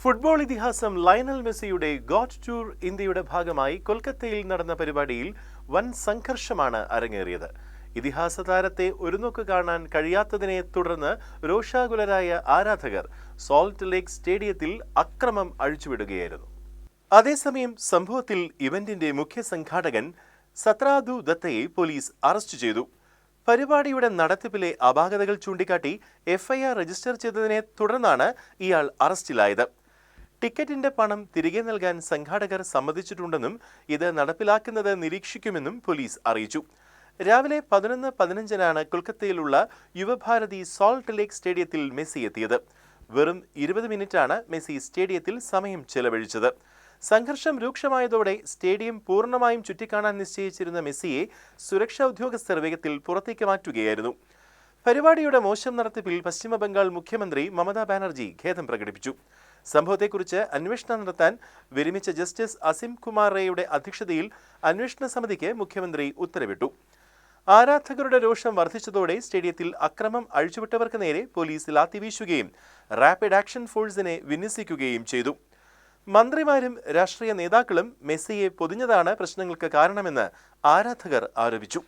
Football ഇതിഹാസം Lionel മെസ്സിയുടെ got tour ഇന്ത്യയുടെ ഭാഗമായി കൊൽക്കത്തയിൽ നടന്ന പരിപാടിയിൽ വൻ സംഘർഷമാണ് അരങ്ങേറിയത്. ഇതിഹാസ താരത്തെ ഒരു നോക്ക് കാണാൻ കഴിയാത്തതിനെ തുടർന്ന് രോഷാകുലരായ ആരാധകർ സോൾട്ട് ലേക്ക് സ്റ്റേഡിയത്തിൽ അക്രമം അഴിച്ചുവിടുകയായിരുന്നു. അതേസമയം സംഭവത്തിൽ ഇവന്റിന്റെ മുഖ്യ സംഘാടകൻ സത്രാദു ദത്തയെ പോലീസ് അറസ്റ്റ് ചെയ്തു. പരിപാടിയുടെ നടത്തിപ്പിലെ അപാകതകൾ ചൂണ്ടിക്കാട്ടി എഫ്ഐആർ രജിസ്റ്റർ ചെയ്തതിനെ തുടർന്നാണ് ഇയാൾ അറസ്റ്റിലായത്. ടിക്കറ്റിന്റെ പണം തിരികെ നൽകാൻ സംഘാടകർ സമ്മതിച്ചിട്ടുണ്ടെന്നും ഇത് നടപ്പിലാക്കുന്നത് നിരീക്ഷിക്കുമെന്നും പോലീസ് അറിയിച്ചു. രാവിലെ 11:15 കൊൽക്കത്തയിലുള്ള യുവഭാരതി സോൾട്ട് ലേക്ക് സ്റ്റേഡിയത്തിൽ മെസ്സി എത്തിയത്. വെറും 20 മിനിറ്റാണ് മെസ്സി സ്റ്റേഡിയത്തിൽ സമയം ചെലവഴിച്ചത്. സംഘർഷം രൂക്ഷമായതോടെ സ്റ്റേഡിയം പൂർണ്ണമായും ചുറ്റിക്കാണാൻ നിശ്ചയിച്ചിരുന്ന മെസ്സിയെ സുരക്ഷാ ഉദ്യോഗസ്ഥർ വേഗത്തിൽ പുറത്തേക്ക് മാറ്റുകയായിരുന്നു. പരിപാടിയുടെ മോശം നടത്തിപ്പിൽ പശ്ചിമ ബംഗാൾ മുഖ്യമന്ത്രി മമതാ ബാനർജി ഖേദം പ്രകടിപ്പിച്ചു. സംഭവത്തെക്കുറിച്ച് അന്വേഷണം നടത്താൻ വിരമിച്ച ജസ്റ്റിസ് അസിം കുമാർ റേയുടെ അധ്യക്ഷതയിൽ അന്വേഷണ സമിതിക്ക് മുഖ്യമന്ത്രി ഉത്തരവിട്ടു. ആരാധകരുടെ രോഷം വർദ്ധിച്ചതോടെ സ്റ്റേഡിയത്തിൽ അക്രമം അഴിച്ചുവിട്ടവർക്ക് നേരെ പോലീസ് ലാത്തി വീശുകയും റാപ്പിഡ് ആക്ഷൻ ഫോഴ്സിനെ വിന്യസിക്കുകയും ചെയ്തു. മന്ത്രിമാരും രാഷ്ട്രീയ നേതാക്കളും മെസ്സിയെ പൊതിഞ്ഞതാണ് പ്രശ്നങ്ങൾക്ക് കാരണമെന്ന് ആരാധകർ ആരോപിച്ചു.